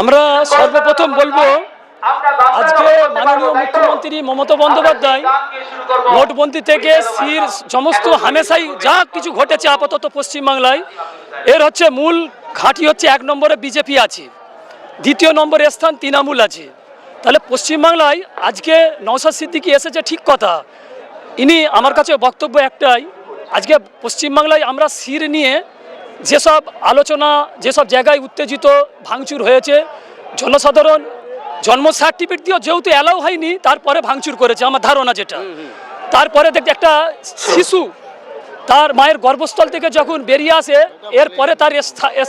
আমরা সর্বপ্রথম বলবো আজকে মাননীয় মুখ্যমন্ত্রী মমতা বন্দ্যোপাধ্যায় নোটবন্দি থেকে সির সমস্ত হামেশাই যা কিছু ঘটেছে আপাতত পশ্চিমবাংলায় এর হচ্ছে মূল ঘাঁটি হচ্ছে 1 নম্বরে বিজেপি আছে, 2য় নম্বরে স্থান তৃণমূল আছে। তাহলে পশ্চিমবাংলায় আজকে নওশাদ সিদ্দিকী এসেছে ঠিক কথা, ইনি আমার কাছে বক্তব্য একটাই, আজকে পশ্চিমবাংলায় আমরা সির নিয়ে যেসব আলোচনা যেসব জায়গায় উত্তেজিত ভাঙচুর হয়েছে, জনসাধারণ জন্ম সার্টিফিকেট দিয়েও যেহেতু অ্যালাউ হয়নি তারপরে ভাঙচুর করেছে আমার ধারণা যেটা। তারপরে দেখতে একটা শিশু তার মায়ের গর্ভস্থল থেকে যখন বেরিয়ে আসে এরপরে তার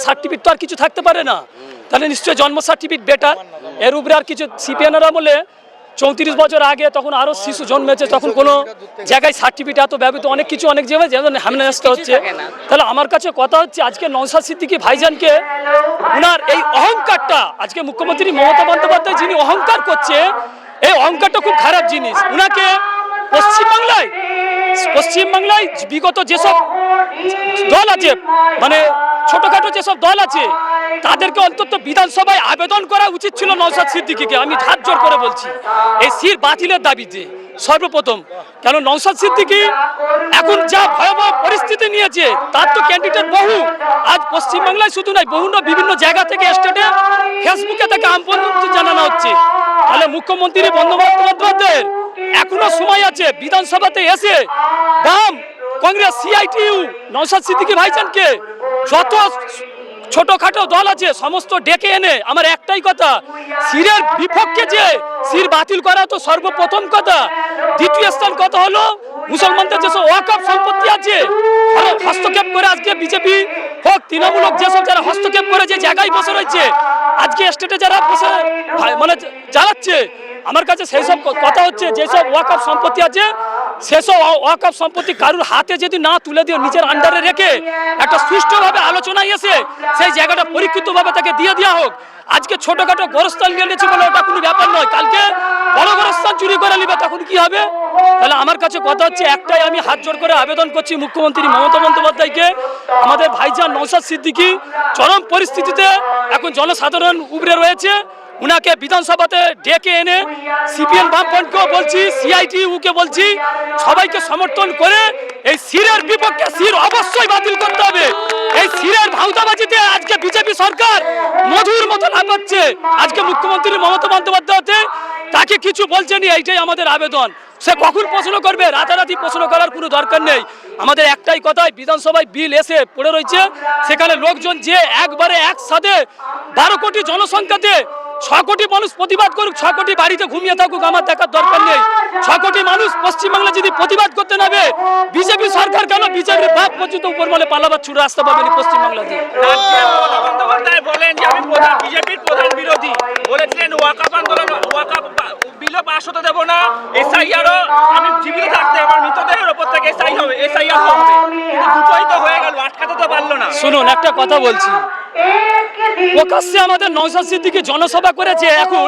সার্টিফিকেট তো আর কিছু থাকতে পারে না, তাহলে নিশ্চয়ই জন্ম সার্টিফিকেট বেটার। এর উপরে আর কিছু সিপিএনরা বলে 34 বছর আগে তখন আরও শিশু জন্মেছে, তখন কোনো জায়গায় সার্টিফিকেট এত ব্যবহৃত অনেক কিছু অনেক জায়গায় যেমন হামলাস্ত হচ্ছে। তাহলে আমার কাছে কথা হচ্ছে আজকে নওশাদ সিদ্দিকী ভাইজানকে ওনার এই অহংকারটা, আজকে মুখ্যমন্ত্রী মমতা বন্দ্যোপাধ্যায় যিনি অহংকার করছে এই অহংকারটা খুব খারাপ জিনিস। ওনাকে পশ্চিমবাংলায় বিগত যেসব দল আছে মানে ছোটখাটো যেসব দল আছে তাদেরকে অন্তত বিধানসভায় আবেদন করা উচিত ছিল নওশাদ সিদ্দিকীকে, আমি হাত জোর করে বলছি এই সির বাতিলের দাবিতে সর্বপ্রথম। কেন নওশাদ সিদ্দিকী এখন যা ভয়াবহ পরিস্থিতি নিয়েছে তার তো ক্যান্ডিডেট বহু, আজ পশ্চিমবাংলায় শুধু নয় বিভিন্ন জায়গা থেকে স্টেটে ফেসবুকে তাকে আমন্ত্রণ জানানো হচ্ছে। তাহলে মুখ্যমন্ত্রী বন্দ্যোপাধ্যায়ের এখনো সময় আছে বিধানসভাতে এসে বাম কংগ্রেস সিআইটিইউ নওশাদ সিদ্দিকী ভাইজানকে যত ছোটখাটো দল আছে সমস্ত ডেকে এনে আমার একটাই কথা, সিরের বিপক্ষে যে সির বাতিল করা তো সর্বপ্রথম কথা। দ্বিতীয় স্থান কথা হলো মুসলমানদের যেসব ওয়াকফ সম্পত্তি আছে হস্তক্ষেপ করে আজকে বিজেপি হোক তৃণমূল হোক যেসব যারা হস্তক্ষেপ করে যে জায়গায় বসে রয়েছে আজকে স্টেটে যারা বসে মানে জ্বালাচ্ছে, আমার কাছে সেই সব কথা হচ্ছে যেসব ওয়াকফ সম্পত্তি আছে সেসব ওয়াকফ সম্পত্তি কারুর হাতে যদি না তুলে দিয়ে নিজের আন্ডারে রেখে একটা সুষ্ঠুভাবে আলোচনায় এসে সেই জায়গাটা পরীক্ষিতভাবে তাকে দিয়ে দেওয়া হোক। আজকে ছোটখাটো গোরস্থান নিয়ে নিয়েছে বলে ওটা কোনো ব্যাপার নয়, কালকে বড় গোরস্থান চুরি করে নিবে তখন কি হবে? তাহলে আমার কাছে কথা হচ্ছে একটাই, আমি হাত জোর করে আবেদন করছি মুখ্যমন্ত্রী মমতা বন্দ্যোপাধ্যায়কে, আমাদের ভাইজান নওশাদ সিদ্দিকী চরম পরিস্থিতিতে এখন জনসাধারণ উবরে রয়েছে, উনাকে বিধানসভাতে ডেকে এনে সিপিএম বামপন্থীকেও বলছি সিআইটিইউকে বলছি সবাইকে সমর্থন করে এই সিরের বিপক্ষে সির অবশ্যই বাতিল করতে হবে। এই সিরের ভাউতাবাজিতে আজকে বিজেপি সরকার মধুর মতো লাফাচ্ছে, আজকে মুখ্যমন্ত্রী মমতা বন্দ্যোপাধ্যায় তাকে কিছু বলছেনি, এইটাই আমাদের আবেদন। সে কখন প্রশ্ন করবে, রাতারাতি প্রশ্ন করার কোনো দরকার নেই। আমাদের একটাই কথাই, বিধানসভায় বিল এসে পড়ে রয়েছে, সেখানে লোকজন যে একবারে একসাথে 12 কোটি জনসংখ্যাতে 6 কোটি মানুষ প্রতিবাদ করুক, 6 কোটি বাড়িতে ঘুমিয়ে থাকুক, আমার দেখার দরকার নেই। 6 কোটি মানুষ পশ্চিমবাংলা যদি প্রতিবাদ করতে নামে বিজেপি সরকার কেন বিজেপির বাপ পর্যন্ত উপর বলে পালাবার ছুটে রাস্তা পাবেনি পশ্চিমবাংলা দিয়ে। বলেন যে আমি বিজেপির প্রধান বিরোধী বলেছিলেন ওয়াকফ আন্দোলন ওয়াকফ বিলও পাস হতে দেব না, এসআইআরও আমি জীবিত থাকতে আমার মৃতদেহের উপর থেকে এসআইআর হবে, কিন্তু দুটোই তো হয়ে গেল, আটকাতে তো পারলো না। শুনুন একটা কথা বলছি, প্রকাশ্যে আমাদের নওশাদ সিদ্দিকী জনসভা করেছে, এখন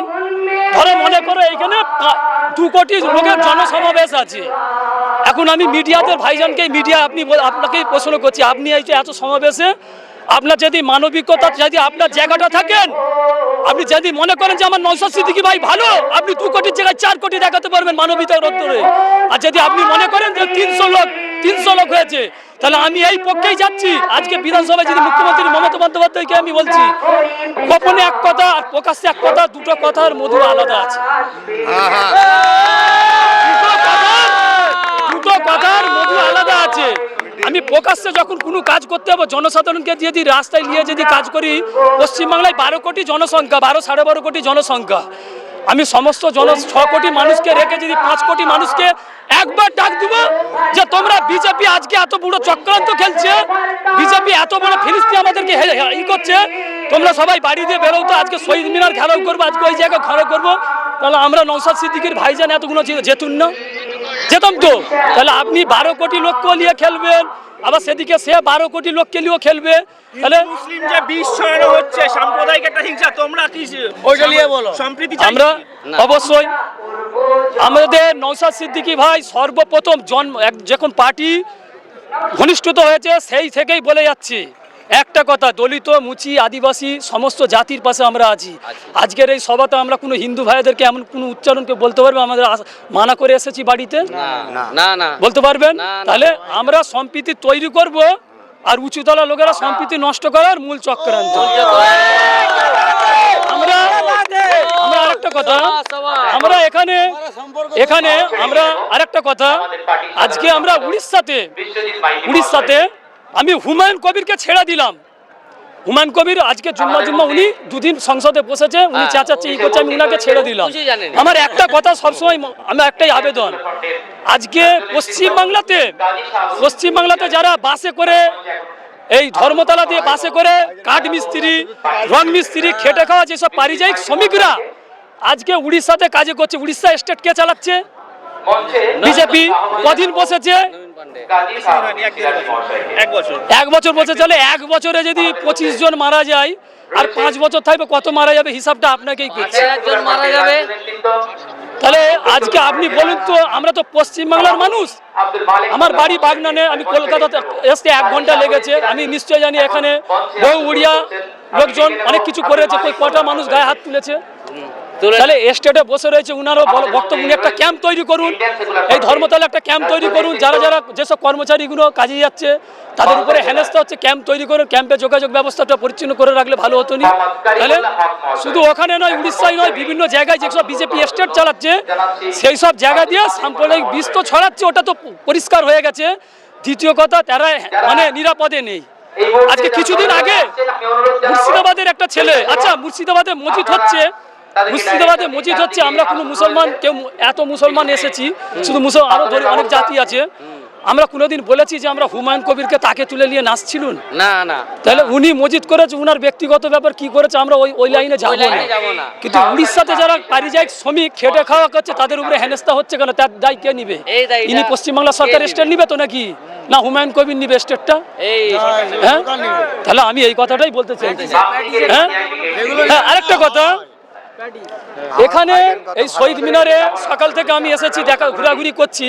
ধরো মনে করো এইখানে 2 কোটি লোকের জনসমাবেশ আছে, এখন আমি মিডিয়াতে ভাইজানকে আপনাকেই প্রশ্ন করছি, আপনি এই যে এত সমাবেশে আপনার যদি মানবিকতা যদি আপনার জায়গাটা থাকেন, আপনি যদি মনে করেন যে আমার নওশাদ সিদ্দিকী ভাই ভালো, আপনি 2 কোটির জায়গায় 4 কোটি দেখাতে পারবেন মানবিকতার উত্তরে। আর যদি আপনি মনে করেন যে 300 লোক হয়েছে, তাহলে আমি এই পক্ষেই যাচ্ছি। আজকে বিধানসভায় যদি মুখ্যমন্ত্রী মমতা বন্দ্যোপাধ্যায়কে আমি বলছি গোপনে এক কথা আর প্রকাশ্যে এক কথা, দুটো কথার মধু আলাদা আছে, দুটো কথার মধু আলাদা আছে। আমি প্রকাশ্যে যখন কোনো কাজ করতে হবে জনসাধারণকে যদি রাস্তায় নিয়ে যদি কাজ করি, পশ্চিমবাংলায় 12 কোটি জনসংখ্যা, 12-12.5 কোটি জনসংখ্যা, আমি সমস্ত 6 কোটি মানুষকে রেখে যদি 5 কোটি মানুষকে একবার ডাক দিব যে তোমরা বিজেপি আজকে এত বড় চক্রান্ত খেলছে, বিজেপি এত বড় ফিরিস্তি আমাদেরকে ই করছে, তোমরা সবাই বাড়ি দিয়ে বেরো তো, আজকে শহীদ মিনার ঘেরাও করবো, আজকে ওই জায়গায় ঘেরাও করবো, তাহলে আমরা নওশাদ সিদ্দিকীর ভাইজান এতগুলো যেতুন না, যেতাম তো। তাহলে আপনি 12 কোটি লোককে নিয়ে খেলবেন, আবার সেদিকে সে 12 কোটি লোককে নিয়েও খেলবে, তাহলে মুসলিম যে বিষ ছড়ানো হচ্ছে সাম্প্রদায়িক একটা হিংসা, তোমরা কি ওইটা নিয়ে বলো সম্প্রীতি? আমরা অবশ্যই আমাদের নওশাদ সিদ্দিকী ভাই সর্বপ্রথম যখন পার্টি ঘনিষ্ঠতা হয়েছে সেই থেকেই বলে যাচ্ছি একটা কথা, দলিত, মুচি, আদিবাসী সমস্ত জাতির পাশে আমরা আছি। আজকের এই সভাতে আমরা কোনো হিন্দু ভাইদেরকে এমন কোনো উচ্চারণকে বলতে পারবে আমাদের মানা করে এসেছি বাড়িতে? না না বলতে পারবেন? তাহলে আমরা সম্প্রীতি তৈরি করব, আর উঁচুতলা লোকেরা সম্প্রীতি নষ্ট করার মূল চক্রান্ত। আমরা আরেকটা কথা, আমরা এখানে আমরা আরেকটা কথা, আজকে আমরা উড়িষ্যাতে আমি হুমায়ুন কবিরকে ছেড়ে দিলাম। হুমায়ুন কবির আজকে জুম্মা উনি দুদিন সংসদে বসেছে, উনি চেঁচাচ্ছে ই করছে, আমি উনাকে ছেড়ে দিলাম। আমার একটা কথা সবসময়, আমার একটাই আবেদন, আজকে পশ্চিমবাংলাতে যারা বাসে করে, এই ধর্মতলা দিয়ে বাসে করে কাঠ মিস্ত্রি, রং মিস্ত্রি, খেটে খাওয়া যেসব পারিযায়িক শ্রমিকরা আজকে উড়িষ্যাতে কাজে করছে, উড়িষ্যা স্টেট কে চালাচ্ছে? বিজেপি। কদিন বসেছে? 1 বছর বসে। চলে 1 বছরে যদি 25 জন মারা যায়, আর 5 বছর থাকবে কত মারা যাবে, হিসাবটা আপনাকেই করছে। মারা যাবে। তাহলে আজকে আপনি বলুন তো, আমরা তো পশ্চিমবাংলার মানুষ, আমার বাড়ি বাগনানে, আমি কলকাতাতে আসতে 1 ঘন্টা লেগেছে। আমি নিশ্চয় জানি এখানে বহু উড়িয়া লোকজন অনেক কিছু করেছে, কটা মানুষ গায়ে হাত তুলেছে। তাহলে স্টেটে বসে রয়েছে, উনারও বক্তব্য, উনি একটা ক্যাম্প তৈরি করুন, এই ধর্মতলা একটা ক্যাম্প তৈরি করুন, যারা যেসব কর্মচারীগুলো কাজে যাচ্ছে তাদের উপরে হেনস্থা হচ্ছে, ক্যাম্প তৈরি করুন, ক্যাম্পে যোগাযোগ ব্যবস্থাটা পরিচ্ছন্ন করে রাখলে ভালো হতো না? তাহলে শুধু ওখানে নয়, উড়িষ্যায় নয়, বিভিন্ন জায়গায় যেসব বিজেপি স্টেট চালাচ্ছে সেই সব জায়গা দিয়ে সাম্প্রদায়িক বিষ তো ছড়াচ্ছে, ওটা তো পরিষ্কার হয়ে গেছে। দ্বিতীয় কথা, তারা মানে নিরাপদে নেই। আজকে কিছুদিন আগে মুর্শিদাবাদের একটা ছেলে, আচ্ছা মুর্শিদাবাদে মসজিদ হচ্ছে, আমরা কোনো মুসলমান কেউ, এত মুসলমান এসেছি, শুধু আরো অনেক জাতি আছে, আমরা কোনোদিন বলেছি যে আমরা হুমায়ুন কবিরকে তাকে তুলে নিয়ে নাচছিলুন? না না। তাহলে উনি মসজিদ করেছে, উনার ব্যক্তিগত ব্যাপার কি করেছে আমরা ওই লাইনে যাবো না। কিন্তু উড়িষ্যাতে যারা পারিযায়িক শ্রমিক খেটে খাওয়া করছে তাদের উপরে হেনস্থা হচ্ছে কেন? তার দায় কে নিবে? ইনি পশ্চিমবাংলা সরকার স্টেট নিবে তো নাকি না হুমায়ুন কবির নিবে স্টেটটা? হ্যাঁ, তাহলে আমি এই কথাটাই বলতে চাইছি। হ্যাঁ, আরেকটা কথা, এখানে এই শহীদ মিনারে সকাল থেকে আমি এসেছি, ঘোরাঘুরি করছি,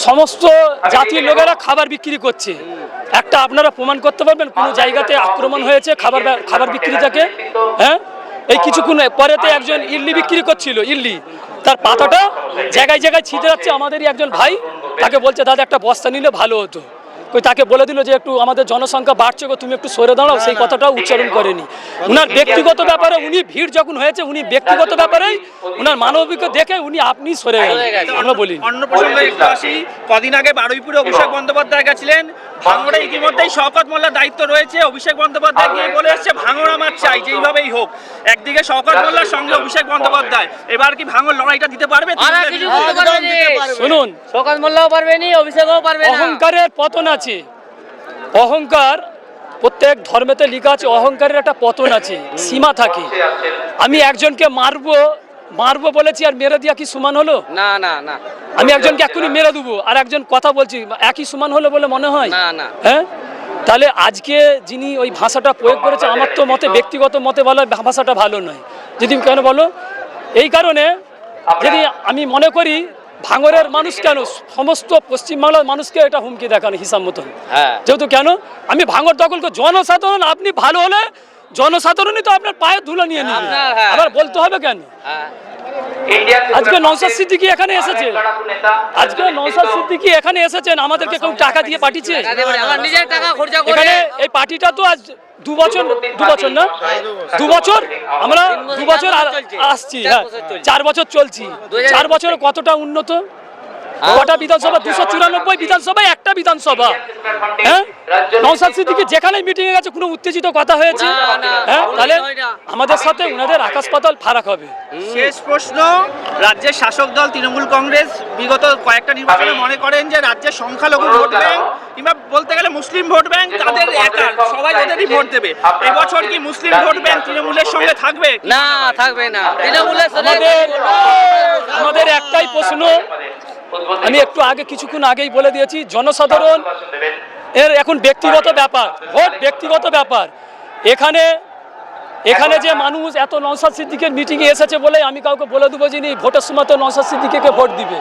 সমস্ত জাতির লোকেরা খাবার বিক্রি করছে। একটা আপনারা প্রমাণ করতে পারবেন কোনো জায়গাতে আক্রমণ হয়েছে খাবার বিক্রিটাকে? হ্যাঁ, এই কিছুক্ষণ পরেতে একজন ইডলি বিক্রি করছিল, ইডলি, তার পাতাটা জায়গায় জায়গায় ছিটে যাচ্ছে। আমাদেরই একজন ভাই তাকে বলছে, দাদা একটা বস্তা নিলে ভালো হতো। তাকে বলে দিল যে একটু আমাদের জনসংখ্যা বাড়ছে গো, তুমি একটু সরে দাঁড়াও, সেই কথাটাও উচ্চারণ করেনি। উনার ব্যক্তিগত ব্যাপারে, উনি ভিড় যখন হয়েছে, উনি ব্যক্তিগত ব্যাপারেই উনার মানবিক দেখে আপনি সরে গেলেন। আমরা বলি অন্য প্রসঙ্গে একটু আসি, কদিন আগে বারুইপুরে অভিষেক বন্দ্যোপাধ্যায় গেছিলেন, ভাঙড়ে ইতিমধ্যেই শওকত মোল্লার দায়িত্ব রয়েছে। অভিষেক বন্দ্যোপাধ্যায় গিয়ে বলে এসছে ভাঙড় আমার চাই, যেইভাবেই হোক। একদিকে শওকত মোল্লার সঙ্গে অভিষেক বন্দ্যোপাধ্যায়, এবার কি ভাঙড় লড়াইটা দিতে পারবে? শুনুন, শওকত মোল্লাও পারবে না, অভিষেকও পারবে না। অহংকারের পতন আছে, অহংকার প্রত্যেক ধর্মেতে লেখা আছে, অহংকারের একটা পতন আছে, সীমা থাকে। আমি একজনকে মারবো বলেছি আর মেরে দিয়া কি সমান হলো? না না না। আমি একজনকে এক্ষুনি মেরে দেবো, আর একজন কথা বলছি, একই সমান হলো বলে মনে হয়? না না। হ্যাঁ, তাহলে আজকে যিনি ওই ভাষাটা প্রয়োগ করেছে, আমার তো মতে, ব্যক্তিগত মতে বলা ভাষাটা ভালো নয়। যদি কেন বলো, এই কারণে যদি আমি মনে করি ভাঙরের মানুষ কেন, সমস্ত পশ্চিমবাংলার মানুষকে এটা হুমকি দেখানো হিসাব মতন। যেহেতু কেন আমি ভাঙর দখল করে, জনসাধারণ আপনি ভালো হলে জনসাধারণই তো আপনার পায়ে ধুলো নিয়ে নিবে, আবার বলতে হবে কেন? আজকে নওশাদ সিদ্দিকী এখানে এসেছেন, আমাদেরকে কেউ টাকা দিয়ে পাঠিয়েছে? এখানে এই পার্টিটা তো আজ 2 বছর না, 2 বছর আমরা 2 বছর আসছি, হ্যাঁ 4 বছর চলছি। 4 বছরে কতটা উন্নত? কটা বিধানসভা? 294 বিধানসভায় একটা বিধানসভা। হ্যাঁ, নওশাদ সিদ্দিকী যেখানে মিটিং এ গেছে কোনো উত্তেজিত কথা হয়েছে? হ্যাঁ, তাহলে আমাদের সাথে উনাদের আকাশ পাতাল ফারাক হবে। শেষ প্রশ্ন, রাজ্যের শাসক দল তৃণমূল কংগ্রেস বিগত কয়েকটা নির্বাচনে মনে করেন যে রাজ্যের সংখ্যালঘু ভোট ব্যাংক, কিংবা বলতে গেলে মুসলিম ভোট ব্যাংক তাদের একার, সবাই ওদেরই ভোট দেবে। এবছর কি মুসলিম ভোট ব্যাংক তৃণমূলের সঙ্গে থাকবে? না, থাকবে না। আমাদের একটাই প্রশ্ন, আমি একটু আগে কিছুক্ষণ আগেই বলে দিয়েছি, জনসাধারণ এর এখন ব্যক্তিগত ব্যাপার, ভোট ব্যক্তিগত ব্যাপার। এখানে যে মানুষ এত নওশাদ সিদ্দিকের মিটিংয়ে এসেছে বলে আমি কাউকে বলে দেবো যে ভোটের সময় তো নওশাদ সিদ্দিকীকে ভোট দিবে,